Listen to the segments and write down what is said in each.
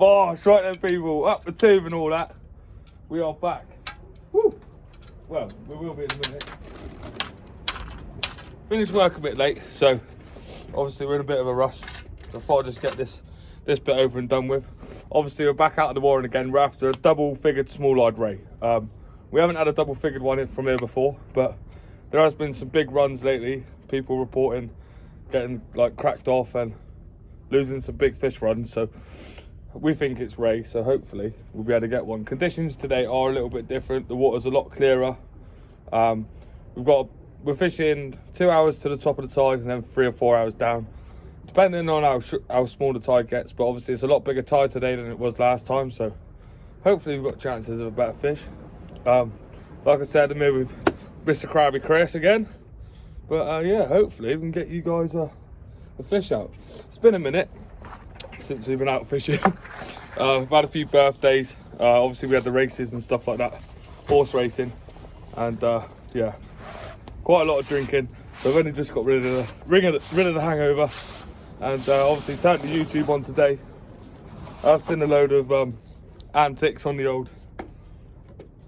Bosh, right then people, up the tube and all that. We are back. Woo. Well, we will be in a minute. Finished work a bit late, so obviously we're in a bit of a rush. So I thought I'd just get this bit over and done with. Obviously we're back out of the warren again. We're after a double-figured small-eyed ray. We haven't had a double-figured one in from here before, but there has been some big runs lately. People reporting getting like cracked off and losing some big fish runs. So we think it's ray, so hopefully we'll be able to get one. Conditions today are a little bit different. The water's a lot clearer. We're fishing 2 hours to the top of the tide and then 3 or 4 hours down, depending on how small the tide gets. But obviously it's a lot bigger tide today than it was last time, so hopefully we've got chances of a better fish. Like I said, I'm here with Mr. Krabby Chris again, but yeah, hopefully we can get you guys a fish out. It's been a minute since we've been out fishing. We've had a few birthdays. Obviously we had the races and stuff like that, horse racing, and yeah, quite a lot of drinking. So I've only just got rid of the hangover, and obviously turned the YouTube on today. I've seen a load of antics on the old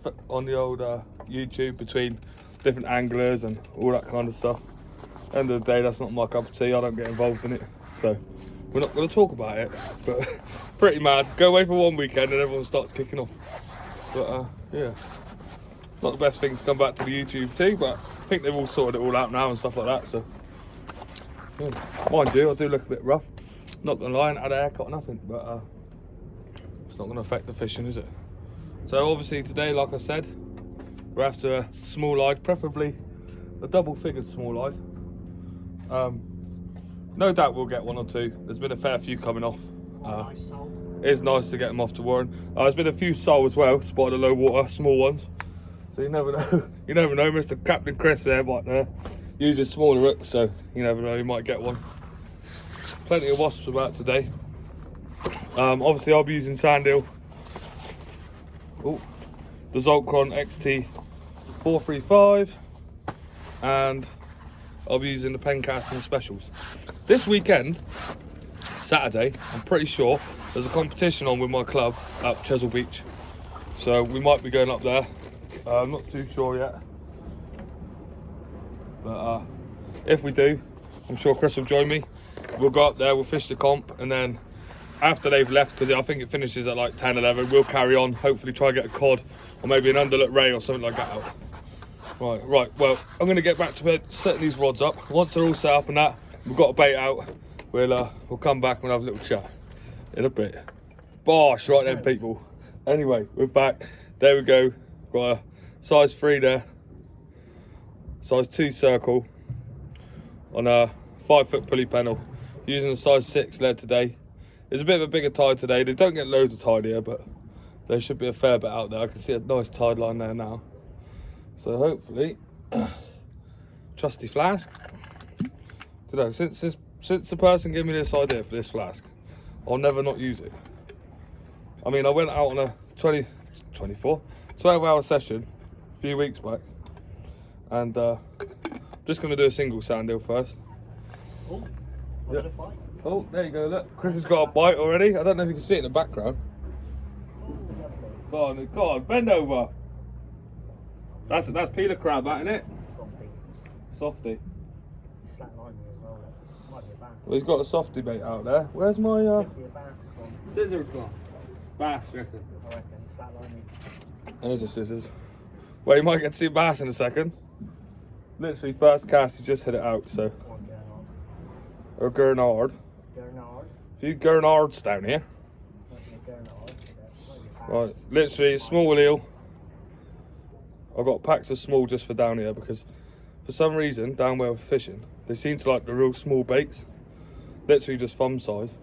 YouTube between different anglers and all that kind of stuff. End of the day, that's not my cup of tea. I don't get involved in it, so we're not going to talk about it. But pretty mad. Go away for one weekend and everyone starts kicking off. But yeah, not the best thing to come back to the YouTube too, but I think they've all sorted it all out now and stuff like that. So yeah. Mind you, I do look a bit rough. Not gonna lie, I had a haircut or nothing, but it's not gonna affect the fishing, is it? So obviously today, like I said, we're after a small-eyed, preferably a double-figured small-eyed. No doubt we'll get one or two. There's been a fair few coming off. Nice sole. It is nice to get them off to warren. There's been a few sole as well, spotted the low water, small ones. So you never know. You never know. Mr. Captain Chris there might use smaller hooks, so you never know. You might get one. Plenty of wasps about today. Obviously, I'll be using sand eel. The Zoltron XT 435, and I'll be using the pen casting specials. This weekend, Saturday, I'm pretty sure there's a competition on with my club at Chesil Beach, so we might be going up there. I'm not too sure yet, but if we do, I'm sure Chris will join me. We'll go up there, we'll fish the comp, and then after they've left, because I think it finishes at like 10, 11, we'll carry on, hopefully try and get a cod or maybe an underlet ray or something like that out. Right, well, I'm going to get back to bed, setting these rods up. Once they're all set up and that, we've got a bait out, we'll come back and we'll have a little chat in a bit. Bosh, right then people. Anyway, we're back. There we go. Got a size 3 there, size 2 circle on a 5-foot pulley panel, using a size 6 lead today. There's a bit of a bigger tide today. They don't get loads of tide here, but there should be a fair bit out there. I can see a nice tide line there now. So hopefully, trusty flask. You know, since the person gave me this idea for this flask, I'll never not use it. I mean, I went out on a 12-hour session a few weeks back, and just going to do a single sand eel first. Oh, yeah. Oh, there you go, look. Chris has got a bite already. I don't know if you can see it in the background. Go on, bend over. That's peeler crab, that, isn't it? Softy. Slack line as well. Might be a bass. Well, he's got a softy bait out there. Where's my Could be a bass gone. scissors gone? Bass, I reckon. I reckon. Slack lining. There's the scissors. Well, you might get to see bass in a second. Literally, first cast, he's just hit it out, so. Or Gurnard. Gurnard. A few Gurnards down here. Right, literally small eel. I've got packs of small just for down here because for some reason down where we're fishing, they seem to like the real small baits. Literally just thumb size.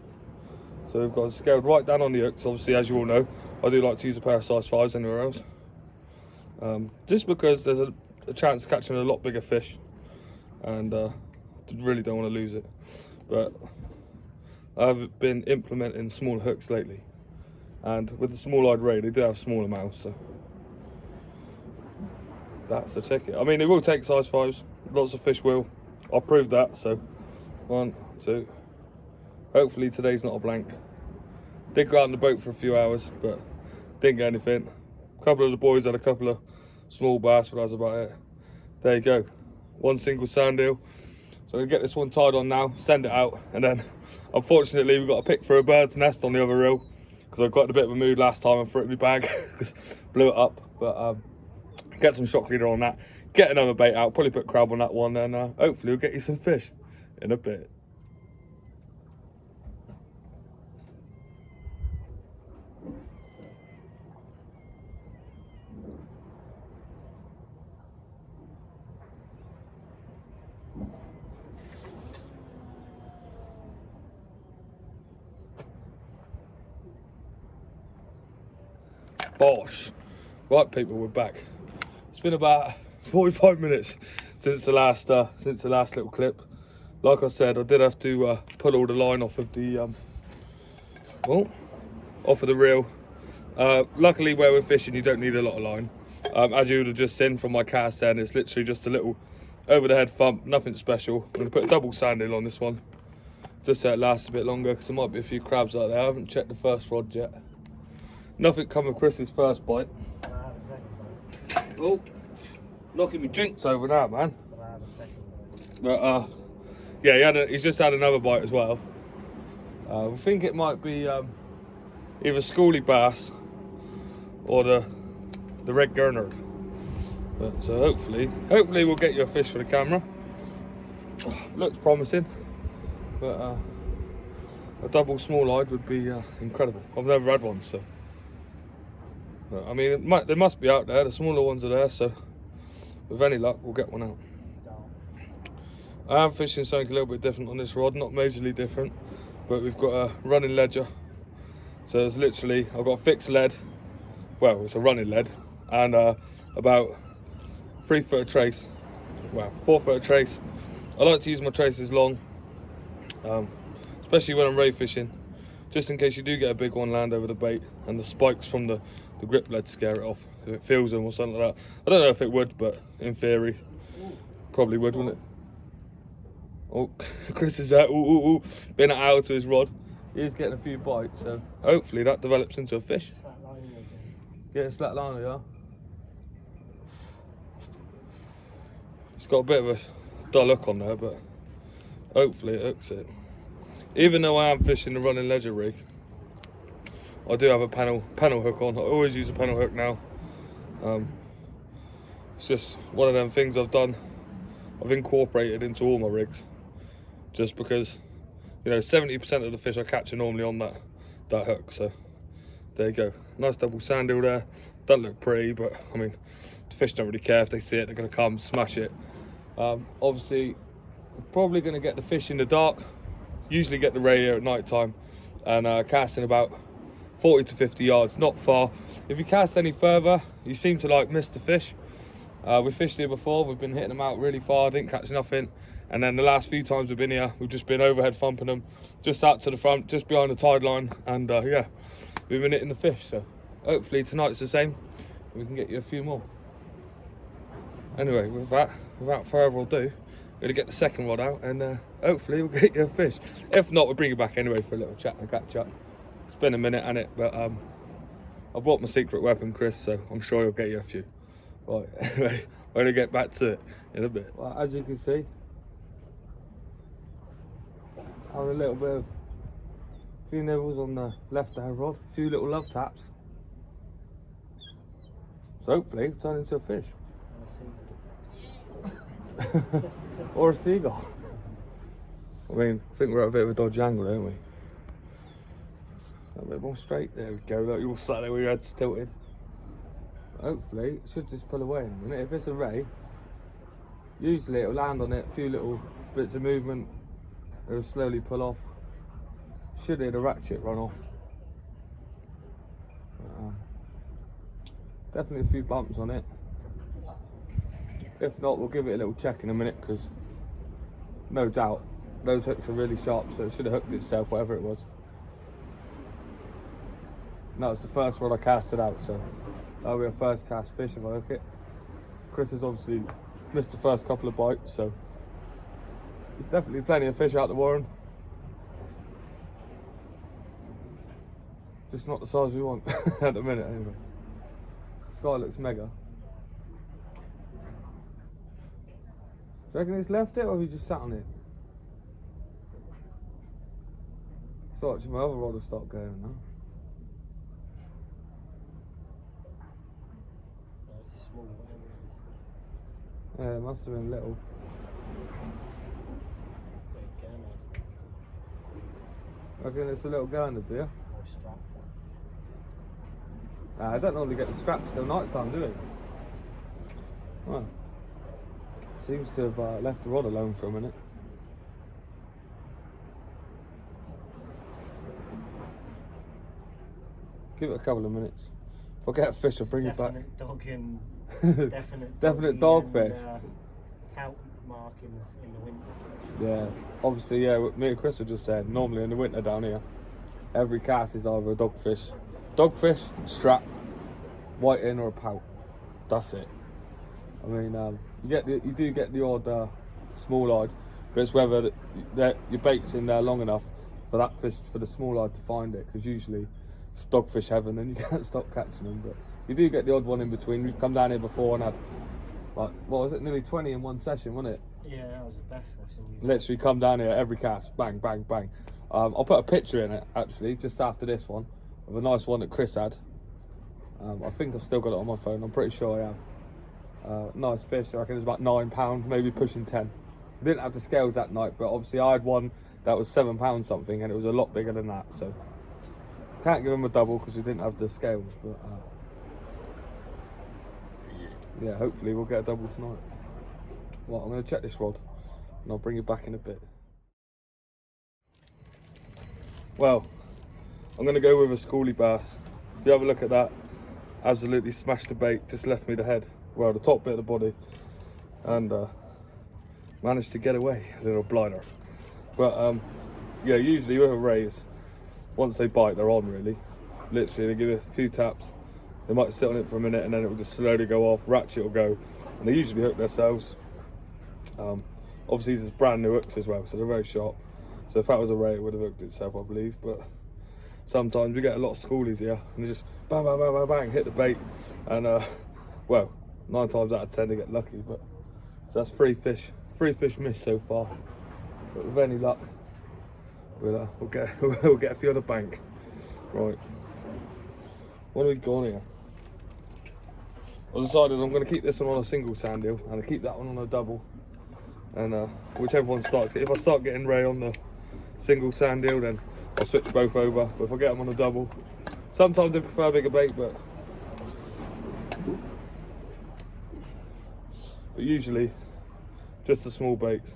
So we've got it scaled right down on the hooks. Obviously, as you all know, I do like to use a pair of size 5s anywhere else. Just because there's a chance of catching a lot bigger fish, and really don't want to lose it. But I've been implementing smaller hooks lately, and with the small-eyed ray, they do have smaller mouths, so that's the ticket. I mean, it will take size 5s. Lots of fish will. I'll prove that. So 1, 2. Hopefully today's not a blank. Did go out on the boat for a few hours, but didn't get anything. A couple of the boys had a couple of small bass, but that was about it. There you go, one single sand eel. So I'm gonna get this one tied on now, send it out, and then unfortunately we've got to pick for a bird's nest on the other reel because I got in a bit of a mood last time and threw it in my bag because blew it up. But get some shock leader on that, get another bait out, probably put crab on that one, and hopefully we'll get you some fish in a bit. Bosh. Right people, we're back. It's been about 45 minutes since the last little clip. Like I said, I did have to pull all the line off of the off of the reel. Luckily where we're fishing you don't need a lot of line. As you would have just seen from my cast then, it's literally just a little over the head thump, nothing special. I'm gonna put a double sand eel on this one just so it lasts a bit longer because there might be a few crabs out there. I haven't checked the first rod yet. Nothing come of Chris's first bite. Oh, knocking me drinks over now, man. But yeah, he's just had another bite as well. I think it might be either schoolie bass or the red gurnard. But, so hopefully we'll get you a fish for the camera. Looks promising, but a double small-eyed would be incredible. I've never had one, so. I mean, they must be out there. The smaller ones are there, so with any luck, we'll get one out. I am fishing something a little bit different on this rod, not majorly different, but we've got a running ledger. So it's literally, I've got a fixed lead, well, it's a running lead, and about 3 foot of trace, well, 4 foot of trace. I like to use my traces long, especially when I'm ray fishing, just in case you do get a big one land over the bait and the spikes from the grip lead scare it off. If it feels them or something like that. I don't know if it would, but in theory, probably would, wouldn't it? Oh, Chris is there, been out to his rod. He is getting a few bites, so hopefully that develops into a fish. Get a slack liner, yeah. It's got a bit of a dull hook on there, but hopefully it hooks it. Even though I am fishing the running ledger rig, I do have a panel hook on. I always use a panel hook now. It's just one of them things I've done. I've incorporated into all my rigs, just because, you know, 70% of the fish I catch are normally on that hook. So there you go. Nice double sand eel there. Doesn't look pretty, but I mean, the fish don't really care if they see it. They're going to come smash it. Obviously, I'm probably going to get the fish in the dark. Usually get the ray here at night time and casting about 40 to 50 yards, not far. If you cast any further, you seem to like miss the fish. We fished here before, we've been hitting them out really far, didn't catch nothing. And then the last few times we've been here, we've just been overhead thumping them, just out to the front, just behind the tide line. And yeah, we've been hitting the fish. So hopefully tonight's the same. We can get you a few more. Anyway, with that, without further ado, we're gonna get the second rod out and hopefully we'll get you a fish. If not, we'll bring you back anyway for a little chat and catch up. It's been a minute, hasn't it? But I bought my secret weapon, Chris, so I'm sure he'll get you a few. Right, anyway, we're gonna get back to it in a bit. Well, as you can see, have a little bit of few nibbles on the left hand rod, a few little love taps. So hopefully it'll turn into a fish. Or a seagull. I mean, I think we're at a bit of a dodgy angle, don't we? A bit more straight. There we go. Look, you all sat there with your heads tilted. Hopefully, it should just pull away in a minute. If it's a ray, usually it'll land on it, a few little bits of movement, it'll slowly pull off. Should hit a ratchet run off. Definitely a few bumps on it. If not, we'll give it a little check in a minute, because no doubt those hooks are really sharp, so it should have hooked itself, whatever it was. And that was the first rod I casted out, so that'll be a first cast fish if I hook it. Chris has obviously missed the first couple of bites, so there's definitely plenty of fish out the warren. Just not the size we want at the minute anyway. The sky looks mega. Do you reckon it's left it or have you just sat on it? So actually my other rod will start going now. It's small, whatever it is. Yeah, it must have been little. Big gurnard I reckon it's a little gander, do you? or a strap. I don't normally get the straps till night time, do we? Well, seems to have left the rod alone for a minute. Give it a couple of minutes. If I get a fish, I'll bring it back. Definite dog and Definite dogfish. Pout mark in the winter. Yeah, obviously, yeah. Me and Chris were just saying. Normally in the winter down here, every cast is either a dogfish, strap, whiting or a pout. That's it. I mean, you do get the odd small-eyed, but it's whether your bait's in there long enough for that fish, for the small-eyed to find it, because usually it's dogfish heaven and you can't stop catching them. But you do get the odd one in between. We've come down here before and had, like, what was it, nearly 20 in one session, wasn't it? Yeah, that was the best session. Literally come down here every cast, bang, bang, bang. I'll put a picture in it actually, just after this one, of a nice one that Chris had. I think I've still got it on my phone. I'm pretty sure I have. Nice fish. I reckon it was about £9, maybe pushing 10. I didn't have the scales that night, but obviously I had one that was £7 something, and it was a lot bigger than that. So can't give him a double because we didn't have the scales. But yeah, hopefully we'll get a double tonight. Well, I'm going to check this rod, and I'll bring you back in a bit. Well, I'm going to go with a schoolie bass. If you have a look at that, absolutely smashed the bait, just left me the head, well, the top bit of the body, and managed to get away, a little blinder. But yeah, usually with a raise, once they bite, they're on really. Literally, they give it a few taps, they might sit on it for a minute, and then it will just slowly go off, ratchet will go, and they usually hook themselves. Obviously, these are brand new hooks as well, so they're very sharp. So if that was a ray, it would have hooked itself, I believe. But sometimes we get a lot of schoolies here, and they just bang, bang, bang, bang, bang, hit the bait, and well, 9 times out of 10 they get lucky. But so that's 3 fish missed so far. But with any luck, we'll get we'll get a few on the bank. Right, what have we got here? I decided I'm going to keep this one on a single sand deal, and I keep that one on a double. And whichever one starts, if I start getting ray on the single sand deal, then I'll switch both over. But if I get them on a double, sometimes I prefer bigger bait, but usually just the small baits.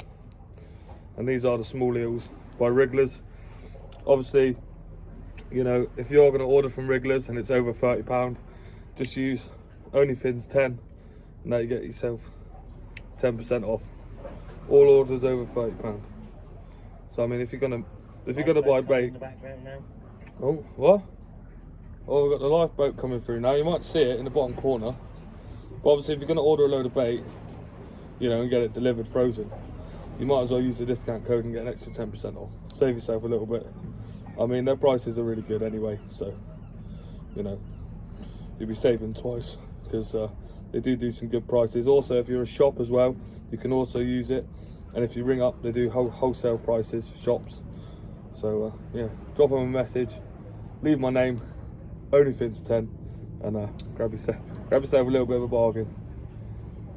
And these are the small eels by Wrigglers. Obviously, you know, if you're going to order from Wrigglers and it's over £30, just use OnlyFins 10, and now you get yourself 10% off. All orders over £30. So I mean, if you're gonna buy bait. In the background now. Oh, what? Oh, we've got the lifeboat coming through now. You might see it in the bottom corner. But obviously, if you're gonna order a load of bait, you know, and get it delivered frozen, you might as well use the discount code and get an extra 10% off. Save yourself a little bit. I mean, their prices are really good anyway, so you know, you'll be saving twice because they do some good prices. Also, if you're a shop as well, you can also use it. And if you ring up, they do wholesale prices for shops. So yeah, drop them a message, leave my name, OnlyFins 10, and grab yourself a little bit of a bargain.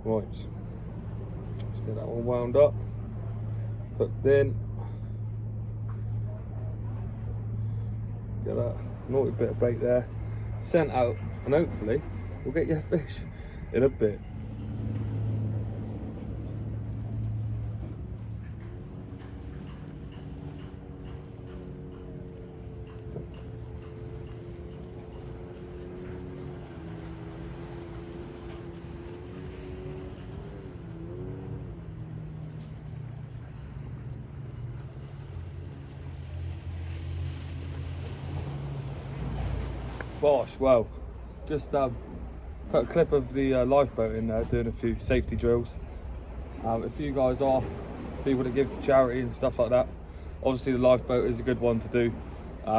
Right, let's get that one wound up, hooked in. Get that naughty bit of bait there, sent out, and hopefully we'll get you a fish in a bit. Bosh, well, just put a clip of the lifeboat in there doing a few safety drills. If you guys are people that give to charity and stuff like that, obviously the lifeboat is a good one to do.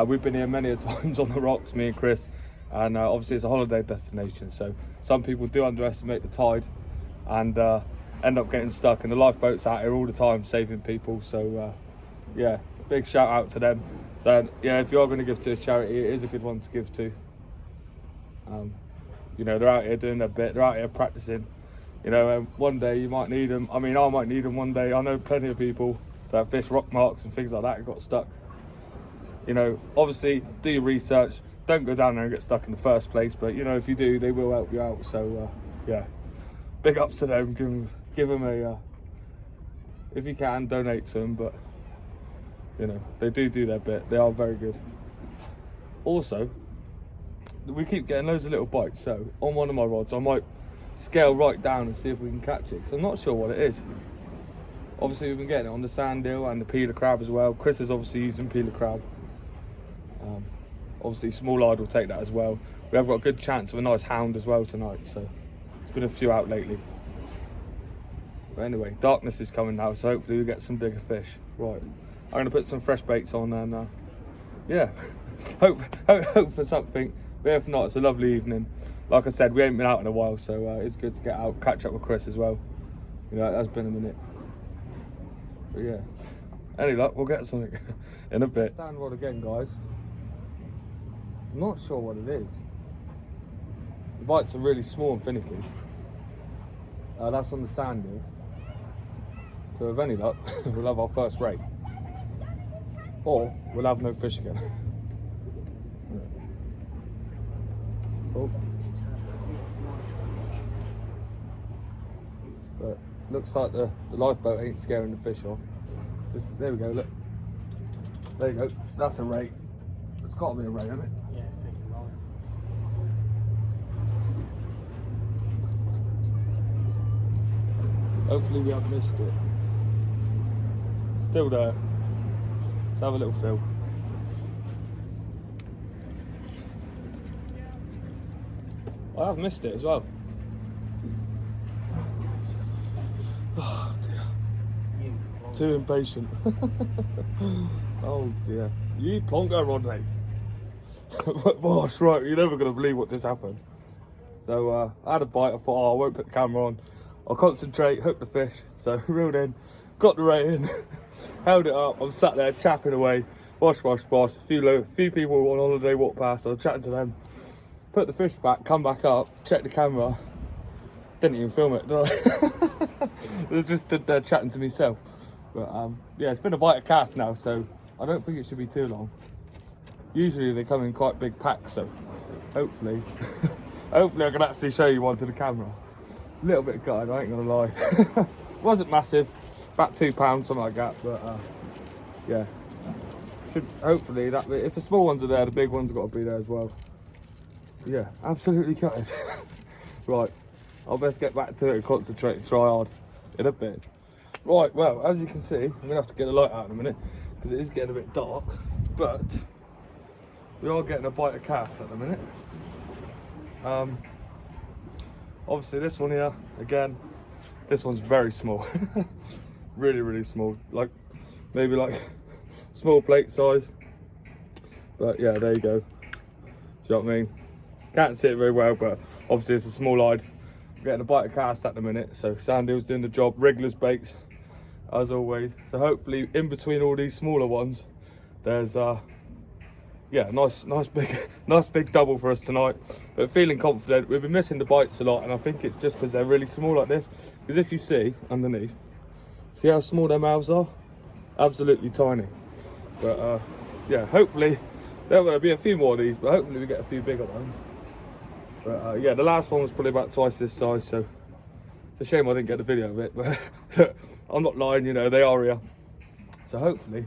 We've been here many a times on the rocks, me and Chris, and obviously it's a holiday destination, so some people do underestimate the tide and end up getting stuck, and the lifeboats out here all the time saving people. So yeah, big shout out to them. So yeah, if you are going to give to a charity, it is a good one to give to. You know, they're out here doing their bit, they're out here practicing. You know, and one day you might need them. I mean, I might need them one day. I know plenty of people that fish rock marks and things like that and got stuck. You know, obviously do your research. Don't go down there and get stuck in the first place. But you know, if you do, they will help you out. So yeah, big ups to them. Give them a, if you can, donate to them. But you know, they do their bit. They are very good. Also, we keep getting loads of little bites. So on one of my rods, I might scale right down and see if we can catch it, because I'm not sure what it is. Obviously we've been getting it on the sand eel and the peeler crab as well. Chris is obviously using peeler crab. Obviously small eyed will take that as well. We have got a good chance of a nice hound as well tonight, so there's been a few out lately. But anyway, darkness is coming now, so hopefully we get some bigger fish. Right, I'm going to put some fresh baits on and yeah, hope for something. But if not, it's a lovely evening. Like I said, we ain't been out in a while, so it's good to get out, catch up with Chris as well. You know, it has been a minute. But yeah, any luck, we'll get something in a bit. Stand rod again, guys. I'm not sure what it is. The bites are really small and finicky. That's on the sand eel. So with any luck, we'll have our first rate. Or we'll have no fish again. Oh. But looks like the lifeboat ain't scaring the fish off. There we go, look. There you go, that's a ray. It's got to be a ray, hasn't it? Yeah, it's taking long. Hopefully we haven't missed it. Still there. Let's have a little feel. I have missed it as well. Oh dear. Too impatient. Oh dear. You plonker, Rodney. Gosh, right, you're never going to believe what just happened. So I had a bite, I thought, oh, I won't put the camera on. I'll concentrate, hook the fish. So reeled in, got the ray in, held it up. I'm sat there chapping away. Bosh. A few people on holiday walked past, I was chatting to them. Put the fish back, come back up, check the camera. Didn't even film it, did I? I was just stood there chatting to myself. But yeah, it's been a bite of cast now, so I don't think it should be too long. Usually they come in quite big packs, so hopefully, hopefully I can actually show you one to the camera. A little bit gutted, I ain't gonna lie. Wasn't massive, about £2, something like that, but yeah. Should hopefully that if the small ones are there, the big ones have got to be there as well. Yeah, absolutely gutted. Right, I'll best get back to it and concentrate and try hard in a bit. Right, well, as you can see, I'm gonna have to get the light out in a minute because it is getting a bit dark, but we are getting a bite of cast at the minute. Obviously this one here, again, this one's very small. really small, like maybe like small plate size, but yeah, there you go. Do you know what I mean? Can't see it very well, but obviously it's a small eyed. We're getting a bite of cast at the minute, so Sandy's doing the job, Wriggler's baits as always. So hopefully in between all these smaller ones, there's yeah, nice big double for us tonight. But feeling confident. We've been missing the bites a lot, and I think it's just because they're really small like this. Because if you see underneath, see how small their mouths are? Absolutely tiny. But yeah, hopefully there will be a few more of these, but hopefully we get a few bigger ones. But yeah, the last one was probably about twice this size, so it's a shame I didn't get the video of it, but I'm not lying, you know, they are here. So hopefully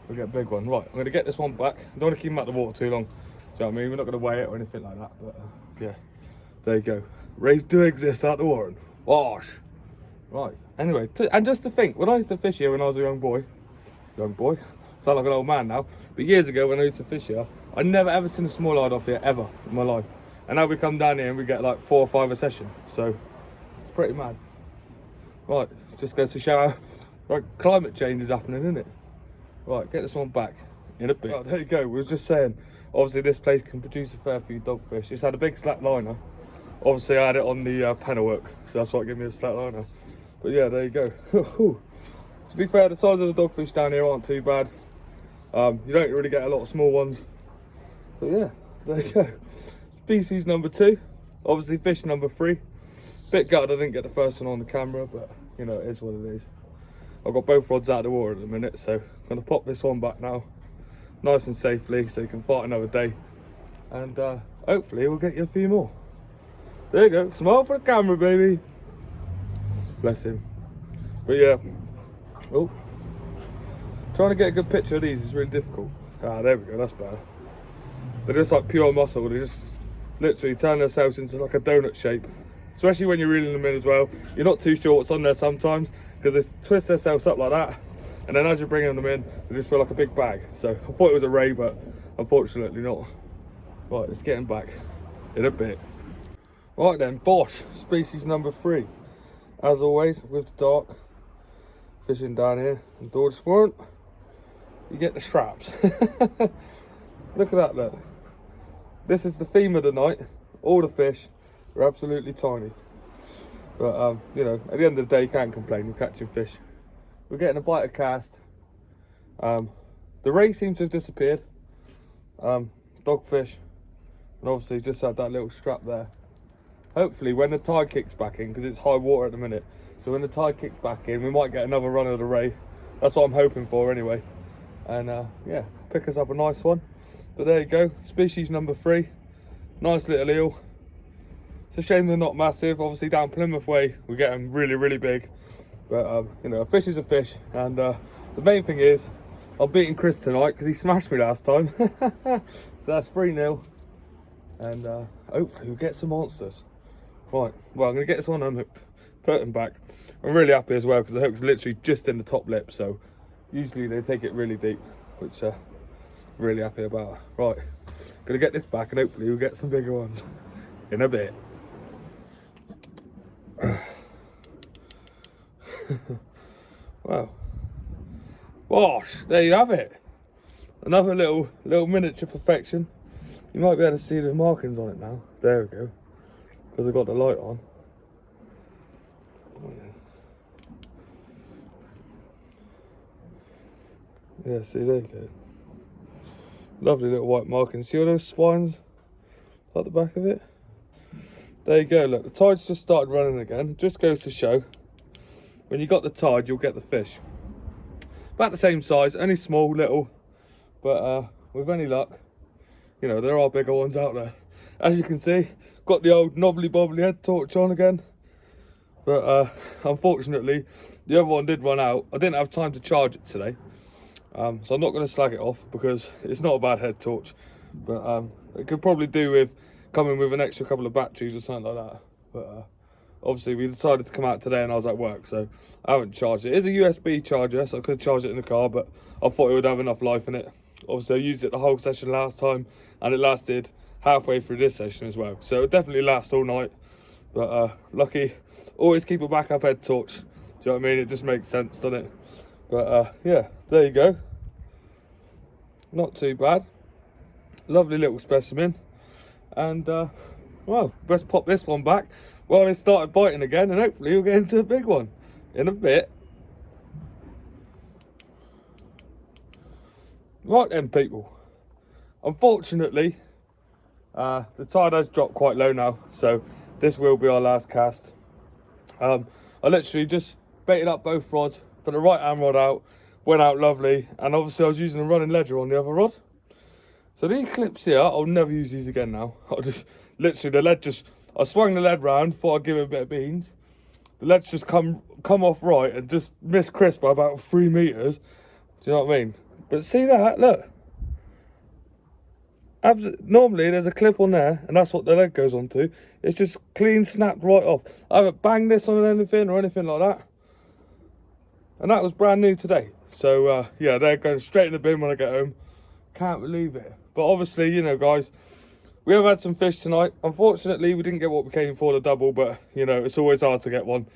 we'll get a big one. Right, I'm going to get this one back. I don't want to keep them out the water too long. Do you know what I mean? We're not going to weigh it or anything like that, but yeah, there you go. Rays do exist out the water. Wash. Right, anyway, and just to think, when I used to fish here when I was a young boy, sound like an old man now, but years ago when I used to fish here, I'd never ever seen a small-eyed off here ever in my life. And now we come down here and we get like 4 or 5 a session, so it's pretty mad. Right, just goes to show how climate change is happening, isn't it? Right, get this one back. in a bit. Oh, there you go. We were just saying, obviously this place can produce a fair few dogfish. It's had a big slack liner. Obviously I had it on the panel work, so that's what gave me a slack liner. But yeah, there you go. To be fair, the size of the dogfish down here aren't too bad. You don't really get a lot of small ones. But yeah, there you go. Species number 2. Obviously fish number 3. Bit gutted I didn't get the first one on the camera, but you know, it is what it is. I've got both rods out of the water at the minute, so I'm going to pop this one back now. Nice and safely, so you can fight another day. And hopefully we'll get you a few more. There you go. Smile for the camera, baby. Bless him. But yeah. Oh. Trying to get a good picture of these is really difficult. Ah, there we go. That's better. They're just like pure muscle. They just literally turn themselves into like a donut shape. Especially when you're reeling them in as well. You're not too sure what's on there sometimes, because they twist themselves up like that. And then as you're bringing them in, they just feel like a big bag. So I thought it was a ray, but unfortunately not. Right, let's get them back in a bit. Right then, Bosch, species number 3. As always, with the dark, fishing down here in Dodge front, you get the straps. Look at that, look. This is the theme of the night. All the fish are absolutely tiny. But, you know, at the end of the day, you can't complain, you're catching fish. We're getting a bite of cast. The ray seems to have disappeared. Dogfish, and obviously just had that little strap there. Hopefully when the tide kicks back in, because it's high water at the minute, so when the tide kicks back in, we might get another run of the ray. That's what I'm hoping for anyway. And yeah, pick us up a nice one. But there you go, species number 3. Nice little eel. It's a shame they're not massive. Obviously down Plymouth way, we get them really, really big. But you know, a fish is a fish. And the main thing is, I'm beating Chris tonight because he smashed me last time. So that's 3-0. And hopefully we'll get some monsters. Right, well, I'm going to get this one unhooked, put them back. I'm really happy as well because the hook's literally just in the top lip, so usually they take it really deep, which really happy about. Right, going to get this back and hopefully we'll get some bigger ones in a bit. Wow. Gosh, there you have it. Another little miniature perfection. You might be able to see the markings on it now. There we go. Because I've got the light on. Oh, yeah, see, there you go. Lovely little white markings. See all those spines at the back of it? There you go, look, the tide's just started running again. It just goes to show, when you got the tide, you'll get the fish. About the same size, only small, little, but with any luck, you know, there are bigger ones out there. As you can see, got the old knobbly bobbly head torch on again. But unfortunately, the other one did run out. I didn't have time to charge it today. So I'm not going to slag it off because it's not a bad head torch. But it could probably do with coming with an extra couple of batteries or something like that. But obviously we decided to come out today and I was at work, so I haven't charged it. It is a USB charger, so I could charge it in the car, but I thought it would have enough life in it. Obviously I used it the whole session last time and it lasted halfway through this session as well. So it'll definitely last all night. But lucky, always keep a backup head torch. Do you know what I mean? It just makes sense, doesn't it? But yeah, there you go. Not too bad. Lovely little specimen. And well, best pop this one back while it started biting again, and hopefully we'll get into a big one in a bit. Right then, people. Unfortunately, the tide has dropped quite low now, so this will be our last cast. I literally just baited up both rods, put the right hand rod out, went out lovely, and obviously I was using a running ledger on the other rod. So these clips here, I'll never use these again now. I'll just, literally the lead just, I swung the lead round, thought I'd give it a bit of beans. The lead's just come off right and just missed Chris by about 3 meters. Do you know what I mean? But see that, look. Normally there's a clip on there and that's what the lead goes onto. It's just clean snapped right off. I haven't banged this on anything or anything like that. And that was brand new today. So yeah, they're going straight in the bin when I get home. Can't believe it. But obviously, you know, guys, we have had some fish tonight. Unfortunately, we didn't get what we came for, the double, but, you know, it's always hard to get one.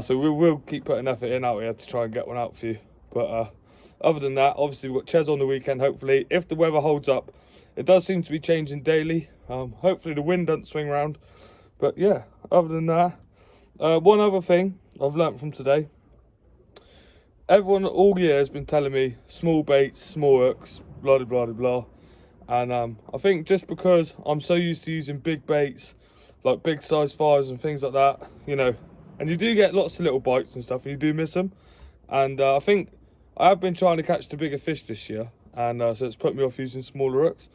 So we will keep putting effort in out here to try and get one out for you. But other than that, obviously we've got Ches on the weekend, hopefully, if the weather holds up. It does seem to be changing daily. Hopefully the wind doesn't swing round. But yeah, other than that, one other thing I've learnt from today. Everyone all year has been telling me small baits, small hooks, blah, blah, blah, blah. And I think just because I'm so used to using big baits, like big size fires and things like that, you know, and you do get lots of little bites and stuff, and you do miss them. And I think I have been trying to catch the bigger fish this year, and so it's put me off using smaller hooks.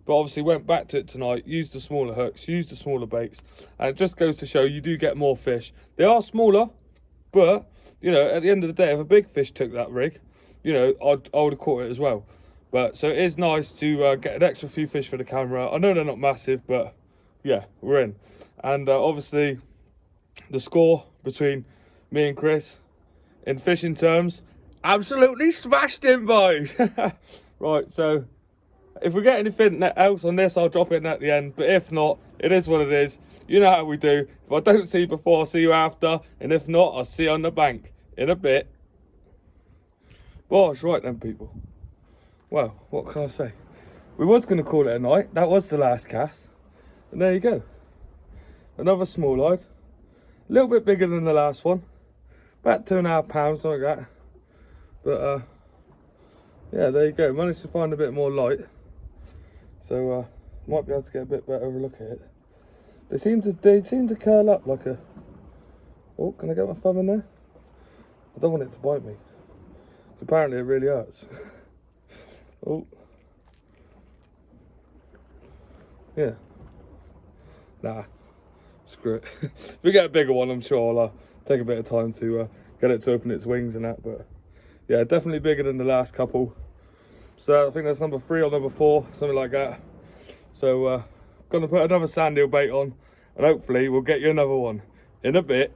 But obviously went back to it tonight, used the smaller hooks, used the smaller baits, and it just goes to show you do get more fish. They are smaller, but, you know, at the end of the day, if a big fish took that rig, you know, I would have caught it as well. But so it is nice to get an extra few fish for the camera. I know they're not massive, but yeah, we're in. And obviously, the score between me and Chris, in fishing terms, absolutely smashed him, boys. Right, so if we get anything else on this, I'll drop it in at the end. But if not, it is what it is. You know how we do. If I don't see you before, I'll see you after. And if not, I'll see you on the bank in a bit. Bosh, right then, people. Well, what can I say? We was going to call it a night. That was the last cast. And there you go. Another small-eyed. A little bit bigger than the last one. About 2.5 pounds, something like that. But, yeah, there you go. Managed to find a bit more light. So, might be able to get a bit better of a look at it. They seem to curl up like a... Oh, can I get my thumb in there? I don't want it to bite me. So apparently it really hurts. Oh. Yeah. Nah. Screw it. If we get a bigger one, I'm sure I'll take a bit of time to get it to open its wings and that. But yeah, definitely bigger than the last couple. So I think that's number 3 or number 4, something like that. So gonna put another sand eel bait on, and hopefully we'll get you another one in a bit.